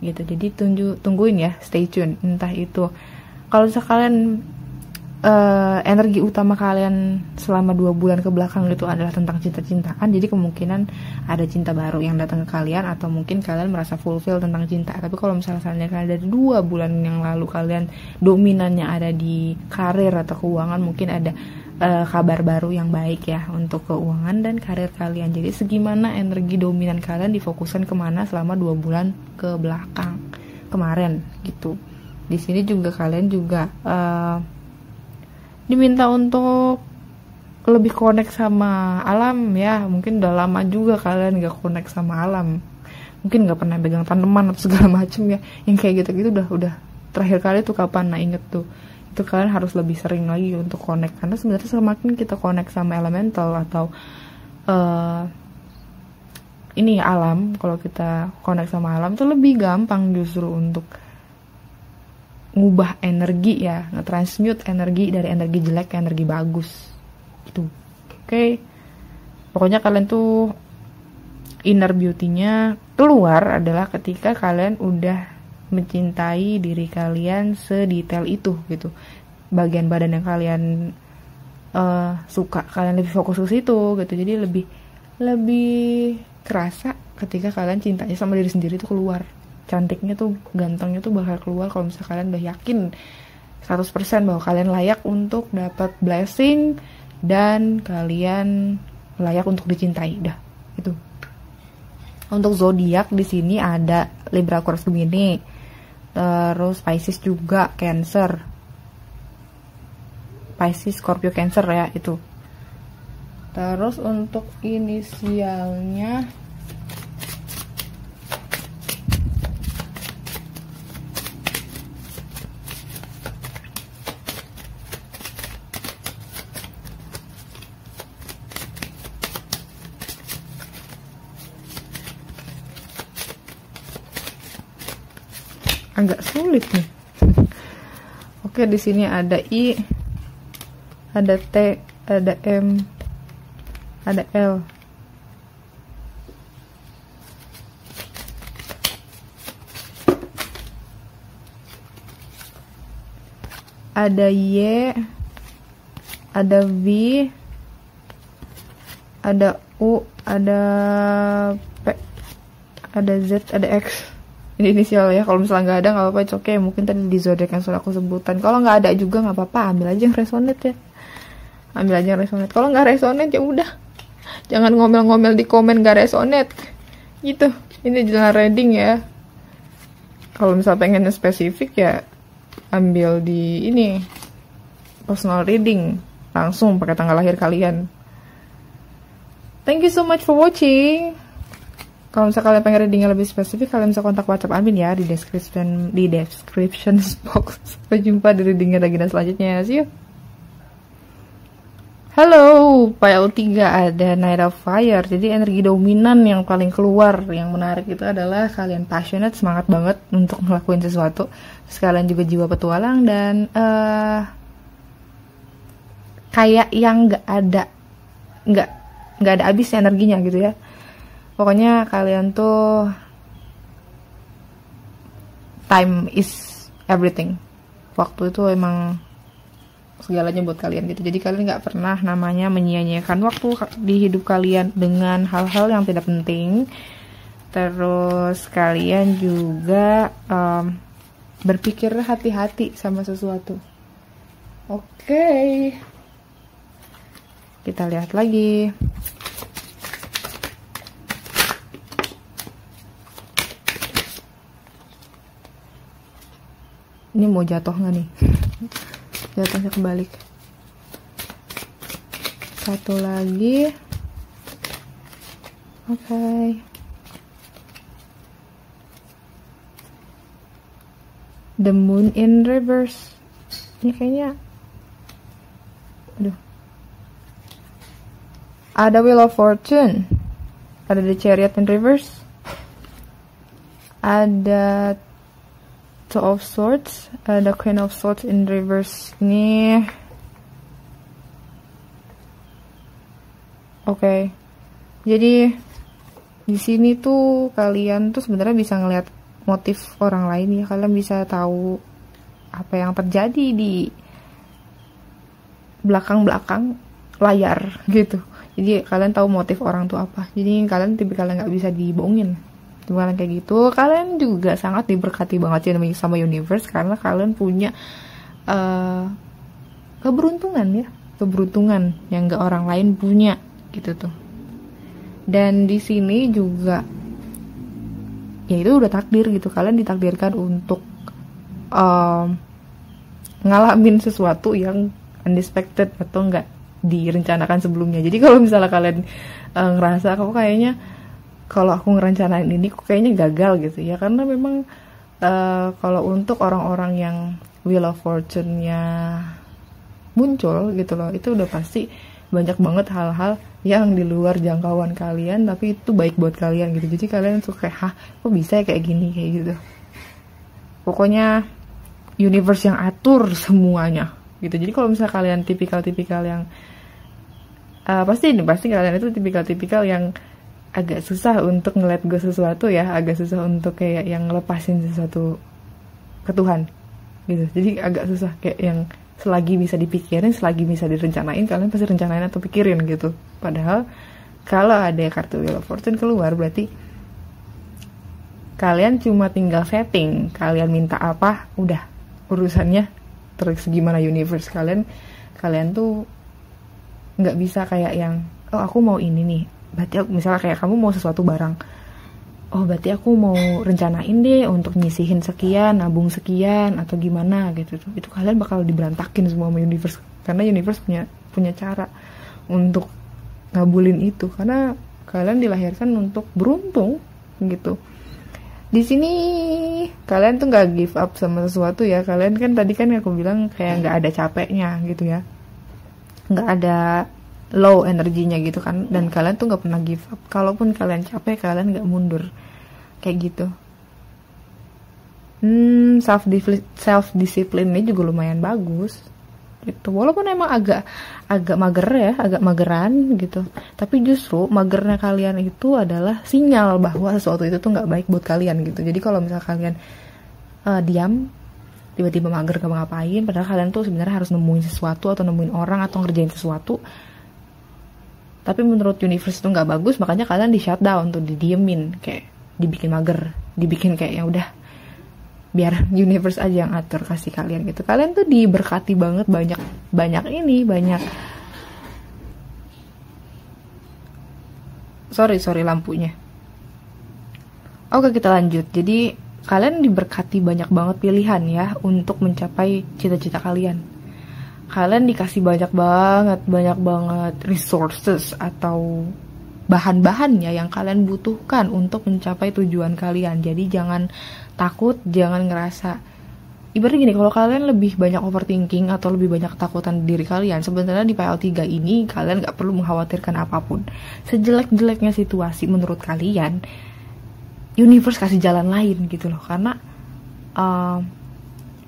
gitu. Jadi tungguin ya, stay tune. Entah itu kalau misalnya kalian energi utama kalian selama 2 bulan ke belakang itu adalah tentang cinta-cintaan, jadi kemungkinan ada cinta baru yang datang ke kalian, atau mungkin kalian merasa fulfill tentang cinta. Tapi kalau misalnya kalian dari 2 bulan yang lalu kalian dominannya ada di karir atau keuangan, mungkin ada kabar baru yang baik ya untuk keuangan dan karir kalian. Jadi segimana energi dominan kalian difokuskan kemana selama 2 bulan ke belakang kemarin gitu. Di sini juga kalian juga diminta untuk lebih connect sama alam ya. Mungkin udah lama juga kalian gak connect sama alam, mungkin gak pernah pegang tanaman atau segala macem ya, yang kayak gitu udah terakhir kali tuh kapan. Nah inget tuh, itu kalian harus lebih sering lagi untuk connect, karena sebenarnya semakin kita connect sama elemental atau ini alam, kalau kita connect sama alam tuh lebih gampang justru untuk ngubah energi ya, nge-transmute energi dari energi jelek ke energi bagus gitu. Oke. Pokoknya kalian tuh inner beauty-nya keluar adalah ketika kalian udah mencintai diri kalian sedetail itu gitu. Bagian badan yang kalian suka, kalian lebih fokus ke situ gitu. Jadi lebih kerasa ketika kalian cintanya sama diri sendiri tuh keluar. Cantiknya tuh, gantengnya tuh bakal keluar kalau misalnya kalian udah yakin 100% bahwa kalian layak untuk dapat blessing dan kalian layak untuk dicintai. Dah, itu. Untuk zodiak di sini ada Libra, Aquarius, Gemini, terus Pisces juga, Cancer, Pisces, Scorpio, Cancer ya itu. Terus untuk inisialnya agak sulit nih. Oke, di sini ada I, ada T, ada M, ada L. Ada Y, ada V, ada U, ada P, ada Z, ada X. Ini inisial ya. Kalau misalnya nggak ada nggak apa-apa, it's okay. Mungkin tadi di zodiak yang sudah aku sebutan. Kalau nggak ada juga nggak apa-apa, ambil aja yang resonate ya. Ambil aja yang resonate. Kalau nggak resonate ya udah, jangan ngomel-ngomel di komen nggak resonate gitu. Ini jalan reading ya. Kalau misalnya pengen spesifik ya ambil di ini personal reading, langsung pakai tanggal lahir kalian. Thank you so much for watching. Kalau misalnya kalian pengen readingnya lebih spesifik, kalian bisa kontak WhatsApp admin ya di description box. Sampai jumpa di readingnya Regina selanjutnya. See you. Halo, pile 3 ada Knight of Fire. Jadi energi dominan yang paling keluar, yang menarik itu adalah kalian passionate, semangat banget untuk ngelakuin sesuatu. Sekalian juga jiwa petualang dan kayak yang nggak ada habis energinya gitu ya. Pokoknya kalian tuh time is everything. Waktu itu emang segalanya buat kalian gitu. Jadi kalian nggak pernah namanya menyia-nyiakan waktu di hidup kalian dengan hal-hal yang tidak penting. Terus kalian juga berpikir hati-hati sama sesuatu. Oke. Kita lihat lagi. Ini mau jatuh nggak nih? Jatuhnya kebalik. Satu lagi. Oke. The Moon in Reverse. Ini kayaknya, aduh. Ada Wheel of Fortune. Ada The Chariot in Reverse. Ada Two of Swords, ada Queen of Swords in Reverse. Ini oke. Jadi di sini tuh kalian tuh sebenarnya bisa ngelihat motif orang lain ya. Kalian bisa tahu apa yang terjadi di belakang-belakang layar gitu. Jadi kalian tahu motif orang tuh apa. Jadi kalian tipikal nggak bisa dibohongin. Kalian kayak gitu. Kalian juga sangat diberkati banget sih sama universe karena kalian punya keberuntungan ya, keberuntungan yang nggak orang lain punya gitu tuh. Dan di sini juga ya itu udah takdir gitu. Kalian ditakdirkan untuk ngalamin sesuatu yang unexpected atau nggak direncanakan sebelumnya. Jadi kalau misalnya kalian ngerasa kok kayaknya kalau aku ngerencanain ini kok kayaknya gagal gitu ya, karena memang kalau untuk orang-orang yang Wheel of Fortune-nya muncul gitu loh, itu udah pasti banyak banget hal-hal yang di luar jangkauan kalian tapi itu baik buat kalian gitu. Jadi kalian suka kayak, kok bisa ya kayak gini, kayak gitu. Pokoknya universe yang atur semuanya gitu. Jadi kalau misalnya kalian tipikal-tipikal yang pasti kalian itu tipikal-tipikal yang agak susah untuk ngeliat gue sesuatu ya, agak susah untuk kayak yang ngelepasin sesuatu ke Tuhan gitu. Jadi agak susah kayak yang selagi bisa dipikirin, selagi bisa direncanain, kalian pasti rencanain atau pikirin gitu. Padahal kalau ada kartu Wheel of Fortune keluar, berarti kalian cuma tinggal setting, kalian minta apa, udah urusannya terus gimana universe kalian tuh nggak bisa kayak yang oh aku mau ini nih, berarti aku, misalnya kayak kamu mau sesuatu barang, oh berarti aku mau rencanain deh untuk nyisihin sekian, nabung sekian atau gimana gitu tuh. Itu kalian bakal diberantakin semua sama universe, karena universe punya cara untuk ngabulin itu, karena kalian dilahirkan untuk beruntung gitu. Di sini kalian tuh nggak give up sama sesuatu ya. Kalian kan tadi kan aku bilang kayak nggak ada capeknya gitu ya, nggak ada low energinya gitu kan, dan kalian tuh nggak pernah give up. Kalaupun kalian capek, kalian nggak mundur kayak gitu. Self discipline ini juga lumayan bagus gitu, walaupun emang agak mager ya, agak mageran gitu, tapi justru magernya kalian itu adalah sinyal bahwa sesuatu itu tuh nggak baik buat kalian gitu. Jadi kalau misalnya kalian diam, tiba-tiba mager gak ngapain, padahal kalian tuh sebenarnya harus nemuin sesuatu atau nemuin orang atau ngerjain sesuatu, tapi menurut universe itu nggak bagus, makanya kalian di shutdown tuh, didiemin, kayak dibikin mager, dibikin kayak yang udah biar universe aja yang atur, kasih kalian gitu. Kalian tuh diberkati banget, banyak sorry lampunya. Oke, kita lanjut. Jadi kalian diberkati banyak banget pilihan ya untuk mencapai cita-cita kalian. Kalian dikasih banyak banget resources atau bahan-bahannya yang kalian butuhkan untuk mencapai tujuan kalian. Jadi jangan takut, jangan ngerasa, ibaratnya gini, kalau kalian lebih banyak overthinking atau lebih banyak ketakutan diri kalian, sebenarnya di PL3 ini kalian gak perlu mengkhawatirkan apapun. Sejelek-jeleknya situasi menurut kalian, universe kasih jalan lain gitu loh, karena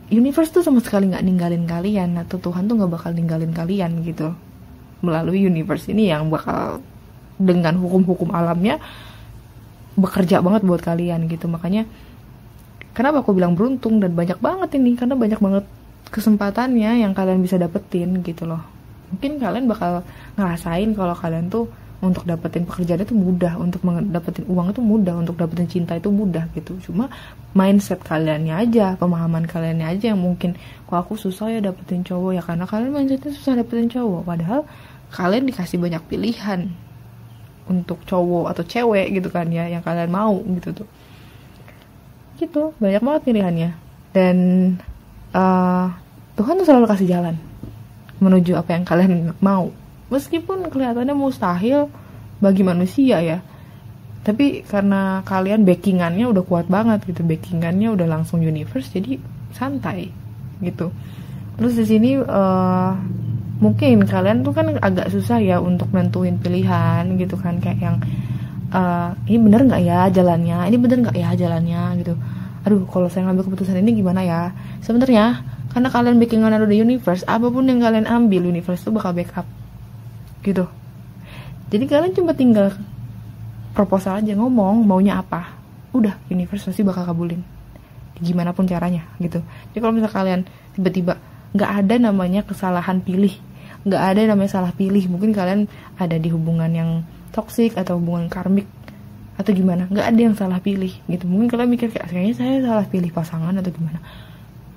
universe tuh sama sekali gak ninggalin kalian, atau Tuhan tuh gak bakal ninggalin kalian gitu melalui universe ini yang bakal dengan hukum-hukum alamnya bekerja banget buat kalian gitu. Makanya kenapa aku bilang beruntung dan banyak banget ini, karena banyak banget kesempatannya yang kalian bisa dapetin gitu loh. Mungkin kalian bakal ngerasain kalau kalian tuh untuk dapetin pekerjaan itu mudah, untuk dapetin uang itu mudah, untuk dapetin cinta itu mudah gitu. Cuma mindset kaliannya aja, pemahaman kaliannya aja yang mungkin, kok aku susah ya dapetin cowok, ya karena kalian mindsetnya susah dapetin cowok. Padahal kalian dikasih banyak pilihan untuk cowok atau cewek gitu kan ya, yang kalian mau gitu tuh. Gitu, banyak banget pilihannya. Dan Tuhan tuh selalu kasih jalan menuju apa yang kalian mau. Meskipun kelihatannya mustahil bagi manusia ya, tapi karena kalian backingannya udah kuat banget gitu, backingannya udah langsung universe, jadi santai gitu. Terus di sini mungkin kalian tuh kan agak susah ya untuk nentuin pilihan gitu kan, kayak yang ini bener nggak ya jalannya, ini bener nggak ya jalannya gitu. Aduh, kalau saya ngambil keputusan ini gimana ya? Sebenarnya karena kalian backingan ada di universe, apapun yang kalian ambil, universe tuh bakal backup gitu. Jadi kalian cuma tinggal proposal aja, ngomong maunya apa, udah universe pasti bakal kabulin gimana pun caranya gitu. Jadi kalau misalnya kalian tiba-tiba, nggak ada namanya kesalahan pilih, nggak ada namanya salah pilih. Mungkin kalian ada di hubungan yang toksik atau hubungan karmik atau gimana, nggak ada yang salah pilih gitu. Mungkin kalian mikir kayak kayaknya saya salah pilih pasangan atau gimana,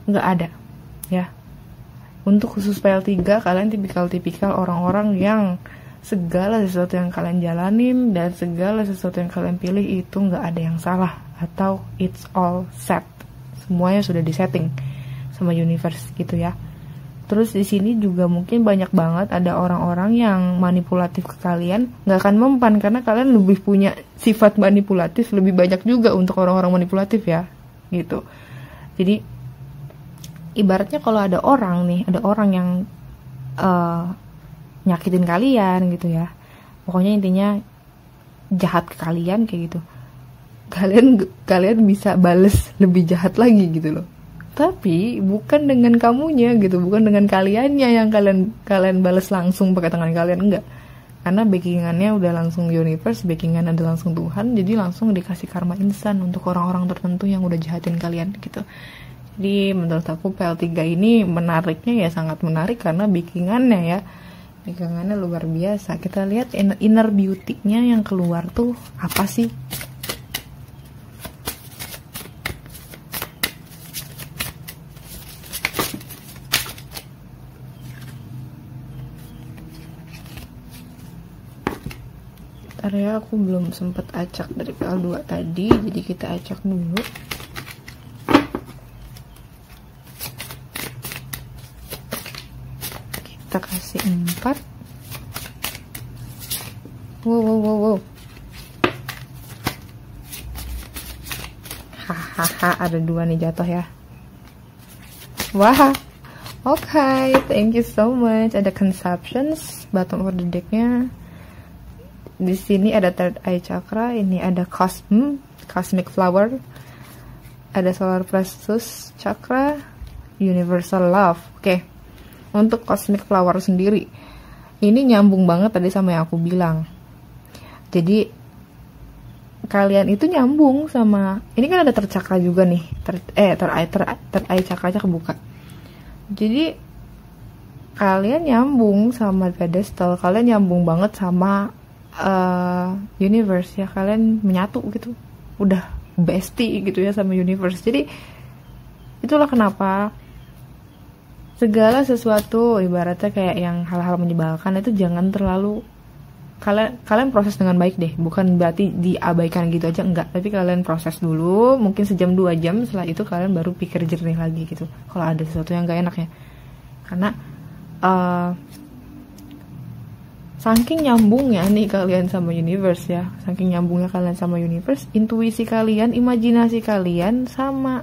nggak ada ya. Untuk khusus PL3, kalian tipikal orang-orang yang segala sesuatu yang kalian jalanin dan segala sesuatu yang kalian pilih itu nggak ada yang salah, atau it's all set, semuanya sudah disetting sama universe gitu ya. Terus di sini juga mungkin banyak banget ada orang-orang yang manipulatif ke kalian, nggak akan mempan karena kalian lebih punya sifat manipulatif lebih banyak juga untuk orang-orang manipulatif ya gitu. Jadi ibaratnya kalau ada orang yang nyakitin kalian gitu ya, pokoknya intinya jahat ke kalian kayak gitu, kalian bisa bales lebih jahat lagi gitu loh. Tapi bukan dengan kamunya gitu, bukan dengan kaliannya yang kalian bales langsung pakai tangan kalian, enggak. Karena backingannya udah langsung universe, backingan ada langsung Tuhan, jadi langsung dikasih karma instan untuk orang-orang tertentu yang udah jahatin kalian gitu. Jadi menurut aku PL3 ini menariknya ya, sangat menarik karena backingannya ya, backingannya luar biasa. Kita lihat inner beauty-nya yang keluar tuh apa sih? Bentar ya, aku belum sempet acak dari PL2 tadi, jadi kita acak dulu. Kita kasih 4. Wow. Hahaha, ada 2 nih jatuh ya. Wah, okay, thank you so much. Ada conceptions, bottom of the decknya. Di sini ada third eye chakra, ini ada cosmic flower, ada solar plexus chakra, universal love. Oke. Untuk cosmic flower sendiri, ini nyambung banget tadi sama yang aku bilang. Jadi kalian itu nyambung sama, ini kan ada tercakra juga nih, third eye chakranya kebuka. Jadi kalian nyambung sama pedestal, kalian nyambung banget sama universe ya, kalian menyatu gitu, udah bestie gitu ya sama universe. Jadi itulah kenapa segala sesuatu ibaratnya kayak yang hal-hal menyebalkan itu jangan terlalu kalian proses dengan baik deh, bukan berarti diabaikan gitu aja, enggak, tapi kalian proses dulu mungkin sejam 2 jam, setelah itu kalian baru pikir jernih lagi gitu kalau ada sesuatu yang gak enak ya. Karena saking nyambungnya nih kalian sama universe ya, saking nyambungnya kalian sama universe, intuisi kalian, imajinasi kalian sama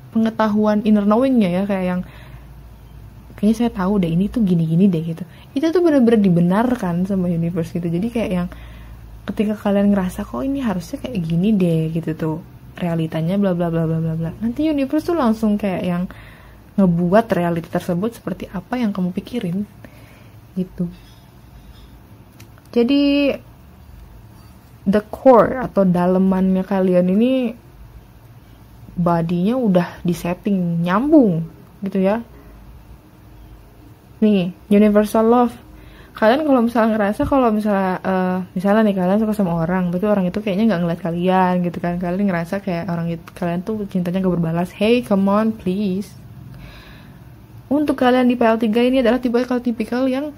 pengetahuan inner knowingnya ya, kayak yang kayaknya saya tahu deh ini tuh gini-gini deh gitu, itu tuh benar-benar dibenarkan sama universe gitu. Jadi kayak yang ketika kalian ngerasa kok ini harusnya kayak gini deh gitu tuh, realitanya bla bla bla bla bla bla, nanti universe tuh langsung kayak yang ngebuat realita tersebut seperti apa yang kamu pikirin gitu. Jadi the core atau dalemannya kalian ini bodinya udah disetting nyambung gitu ya. nih universal love. Kalian kalau misalnya ngerasa kalau misalnya nih kalian suka sama orang, berarti orang itu kayaknya nggak ngeliat kalian gitu kan, kalian ngerasa kayak orang itu, kalian tuh cintanya gak berbalas. Hey, come on please. Untuk kalian di PL3 ini adalah tipikal yang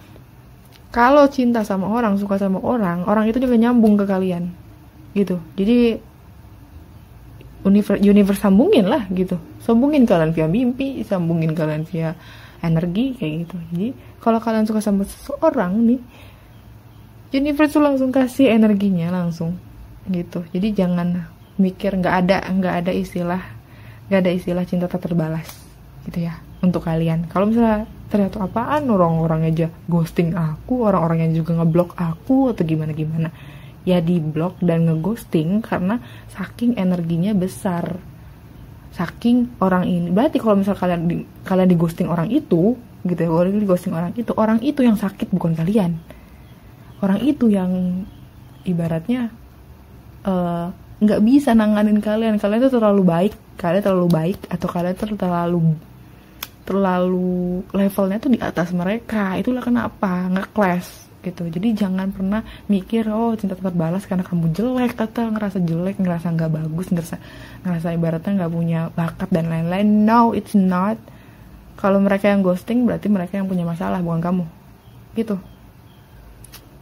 kalau cinta sama orang, suka sama orang, orang itu juga nyambung ke kalian gitu. Jadi universe sambungin lah gitu, sambungin kalian via mimpi, sambungin kalian via energi kayak gitu. Jadi kalau kalian suka sama seseorang nih, universe tuh langsung kasih energinya langsung gitu. Jadi jangan mikir nggak ada istilah cinta tak terbalas gitu ya untuk kalian. Kalau misalnya ternyata apaan orang-orang aja ghosting aku, orang-orang yang juga ngeblok aku atau gimana ya, di blok dan ngeghosting karena saking energinya besar, saking orang ini. Berarti kalau misal kalian di ghosting orang itu gitu ya, di ghosting orang itu yang sakit bukan kalian. Orang itu yang ibaratnya nggak bisa nanganin kalian tuh terlalu baik atau kalian tuh terlalu levelnya tuh di atas mereka. Itulah kenapa nge-clash gitu. Jadi jangan pernah mikir oh cinta tak balas karena kamu jelek atau ngerasa nggak bagus, ngerasa ibaratnya nggak punya bakat dan lain-lain. No, it's not. Kalau mereka yang ghosting berarti mereka yang punya masalah, bukan kamu gitu.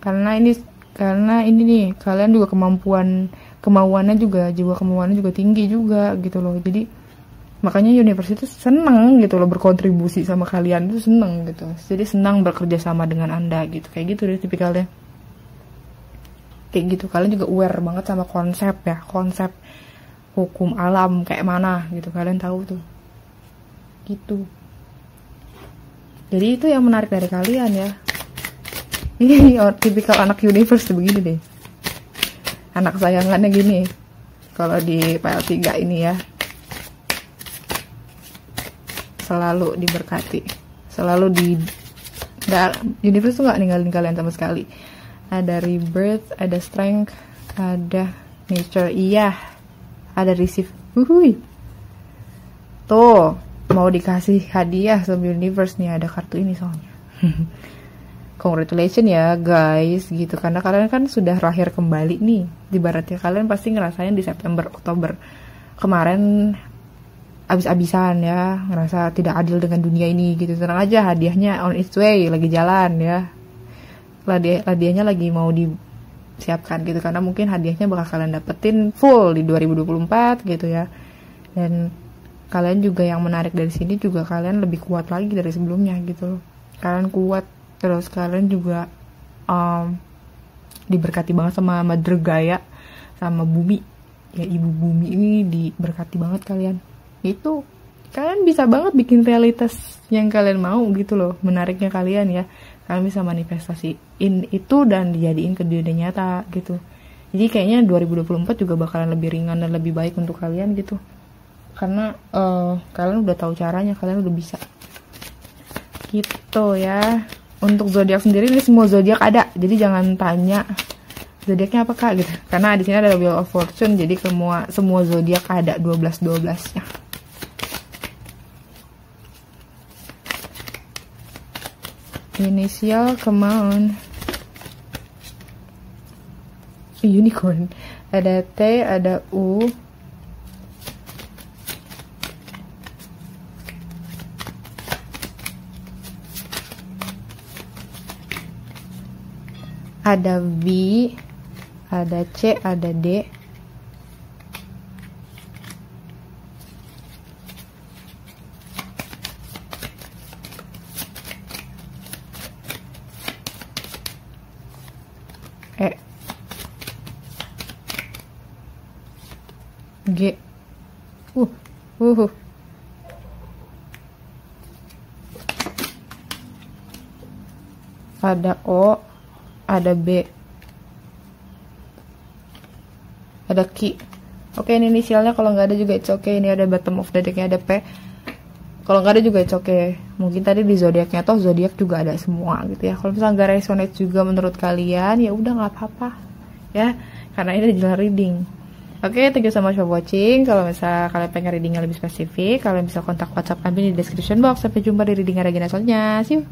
Karena ini nih kalian juga kemauannya juga tinggi juga gitu loh. Jadi makanya universe itu seneng gitu loh berkontribusi sama kalian, itu seneng gitu. Jadi senang bekerja sama dengan Anda gitu. Kayak gitu deh tipikalnya. Kayak gitu. Kalian juga aware banget sama konsep hukum alam kayak mana gitu. Kalian tahu tuh. Gitu. Jadi itu yang menarik dari kalian ya. Ini tipikal anak universe begini deh. Anak sayangannya gini. Kalau di PL3 ini ya. Selalu diberkati, universe tuh nggak ninggalin kalian sama sekali. Ada rebirth, ada strength, ada nature, iya, ada receive. Tuh mau dikasih hadiah sama universe nih, ada kartu ini soalnya. Congratulations ya guys gitu, karena kalian kan sudah lahir kembali nih. Ibaratnya kalian pasti ngerasain di September Oktober kemarin abis-abisan ya, ngerasa tidak adil dengan dunia ini gitu. Tenang aja, hadiahnya on its way, lagi jalan ya. Hadiahnya lagi mau disiapkan gitu, karena mungkin hadiahnya bakal kalian dapetin full di 2024 gitu ya. Dan kalian juga yang menarik dari sini juga kalian lebih kuat lagi dari sebelumnya gitu. Kalian kuat, terus kalian juga diberkati banget sama Mother Gaia, sama bumi ya, ibu bumi ini diberkati banget kalian. Itu kalian bisa banget bikin realitas yang kalian mau gitu loh. Menariknya kalian ya, kalian bisa manifestasiin itu dan dijadiin ke dunia nyata gitu. Jadi kayaknya 2024 juga bakalan lebih ringan dan lebih baik untuk kalian gitu, karena kalian udah tahu caranya, kalian udah bisa gitu ya. Untuk zodiak sendiri ini semua zodiak ada, jadi jangan tanya zodiaknya apa kak gitu, karena di sini ada Wheel of Fortune, jadi semua zodiak ada 12-12 nya. Inisial, come on. Unicorn. Ada T, ada U. Ada V, ada C, ada D. E, G, ada O, ada B, ada Q. Oke, ini inisialnya kalau nggak ada juga it's okay. Ini ada bottom of the decknya, ada P. Kalau nggak ada juga it's okay. Mungkin tadi di zodiaknya toh zodiak juga ada semua gitu ya. Kalau misalnya nggak resonate juga menurut kalian, ya udah nggak apa-apa ya, karena ini adalah reading. Oke, thank you so much for watching. Kalau misalnya kalian pengen readingnya lebih spesifik, kalian bisa kontak WhatsApp kami di description box. Sampai jumpa di reading Regina selanjutnya. See you.